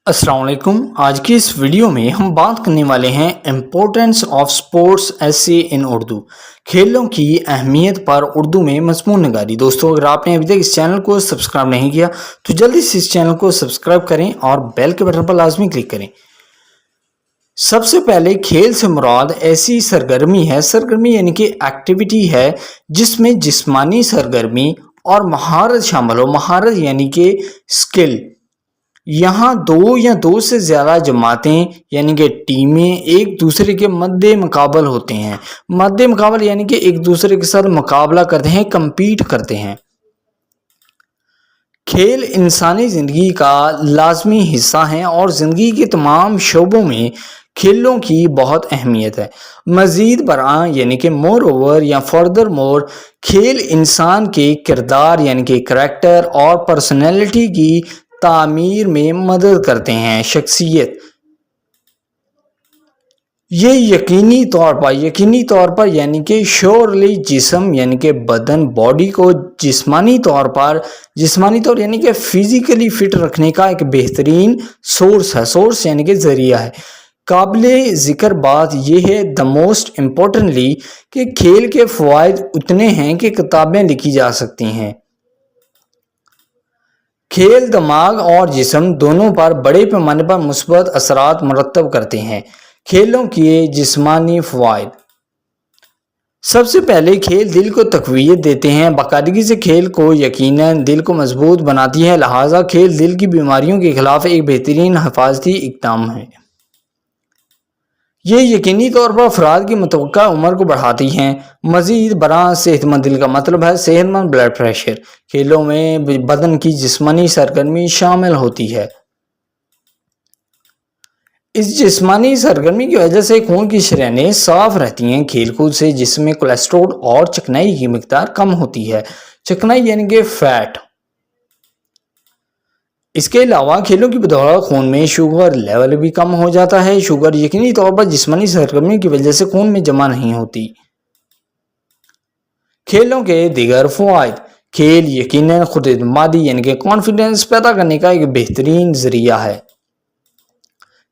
अस्सलाम वालेकुम। आज की इस वीडियो में हम बात करने वाले हैं इम्पोर्टेंस ऑफ स्पोर्ट्स एसे इन उर्दू, खेलों की अहमियत पर उर्दू में मज़मून नगारी। दोस्तों, अगर आपने अभी तक इस चैनल को सब्सक्राइब नहीं किया तो जल्दी से इस चैनल को सब्सक्राइब करें और बेल के बटन पर लाजमी क्लिक करें। सबसे पहले खेल से मुराद ऐसी सरगर्मी है, सरगर्मी यानी कि एक्टिविटी है जिसमें जिस्मानी सरगर्मी और महारत शामिल हो। महारत यानी कि स्किल। यहाँ दो या दो से ज़्यादा जमातें यानी कि टीमें एक दूसरे के मद्दे मुकाबल होते हैं। मद्दे मुकाबल यानी कि एक दूसरे के साथ मुकाबला करते हैं, compete करते हैं। खेल इंसानी ज़िंदगी का लाजमी हिस्सा हैं और ज़िंदगी के तमाम शोबों में खेलों की बहुत अहमियत है। मज़ीद बरआं यानी कि मोर ओवर या फर्दर मोर, खेल इंसान के किरदार यानी कि करैक्टर और पर्सनैलिटी की तामीर में मदद करते हैं। शख्सियत ये यकीनी तौर पर यानी कि श्योरली जिस्म यानी कि बदन, बॉडी को जिस्मानी तौर यानी कि फिजिकली फिट रखने का एक बेहतरीन सोर्स है। सोर्स यानी कि जरिया है। काबिले ज़िक्र बात यह है द मोस्ट इम्पोर्टेंटली कि खेल के फ़वाइद उतने हैं कि किताबें लिखी जा सकती हैं। खेल दिमाग और जिस्म दोनों पर बड़े पैमाने पर मुस्बत असरात मरतब करते हैं। खेलों के जिस्मानी फ़वाइद, सबसे पहले खेल दिल को तक़वियत देते हैं। बाकायदगी से खेल को यकीनन दिल को मजबूत बनाती है, लिहाजा खेल दिल की बीमारियों के खिलाफ एक बेहतरीन हिफाजती इक़दाम है। ये यकीनी तौर पर अफराद की मुतवक्का उम्र को बढ़ाती हैं। मज़ीद बरआं सेहतमंद दिल का मतलब है सेहतमंद ब्लड प्रेशर। खेलों में बदन की जिस्मानी सरगर्मी शामिल होती है। इस जिस्मानी सरगर्मी की वजह से खून की शरेयानें साफ रहती हैं। खेलकूद से जिस्म में कोलेस्ट्रॉल और चिकनाई की मिकदार कम होती है। चिकनाई यानी कि फैट। इसके अलावा खेलों की बदौलत खून में शुगर लेवल भी कम हो जाता है। शुगर यकीनी तौर पर जिस्मानी सरगर्मी की वजह से खून में जमा नहीं होती। खेलों के दीगर फ़वाइद, खेल यकीनन खुद एतमादी यानी कि कॉन्फिडेंस पैदा करने का एक बेहतरीन जरिया है।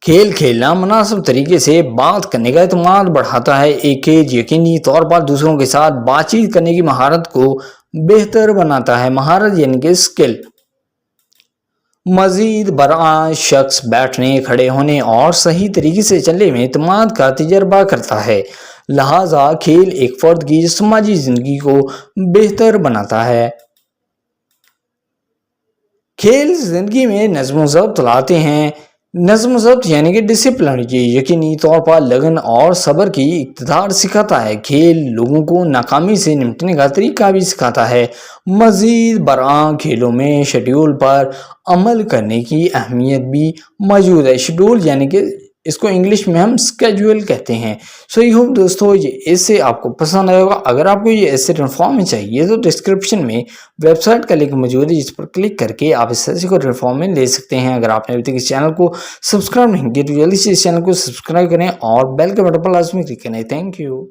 खेल खेलना मुनासिब तरीके से बात करने का एतमाद बढ़ाता है। एक खेल यकीनी तौर पर दूसरों के साथ बातचीत करने की महारत को बेहतर बनाता है। महारत यानी कि स्किल। मज़ीद बरआं शख्स बैठने, खड़े होने और सही तरीके से चलने में एतमाद का तजर्बा करता है। लिहाजा खेल एक फ़र्द की समाजी ज़िंदगी को बेहतर बनाता है। खेल ज़िंदगी में नज़्म ज़ब्त लाते हैं। नज़्म ज़ब्त यानी कि डिसिप्लिन, ये यकीनी तौर पर लगन और सब्र की इक़्तिदार सिखाता है। खेल लोगों को नाकामी से निपटने का तरीका भी सिखाता है। मज़ीद बरआं खेलों में शेड्यूल पर अमल करने की अहमियत भी मौजूद है। शेड्यूल यानी कि इसको इंग्लिश में हम स्केड्यूल कहते हैं। सो आई होप दोस्तों ये ऐसे आपको पसंद आएगा। अगर आपको ये ऐसे रिफॉर्म में चाहिए तो डिस्क्रिप्शन में वेबसाइट का लिंक मौजूद है, जिस पर क्लिक करके आप इस ऐसे को रिफॉर्म में ले सकते हैं। अगर आपने अभी तक इस चैनल को सब्सक्राइब नहीं किया तो जल्दी से इस चैनल को सब्सक्राइब करें और बेल के बटन पर लाजमी क्लिक करें। Thank you.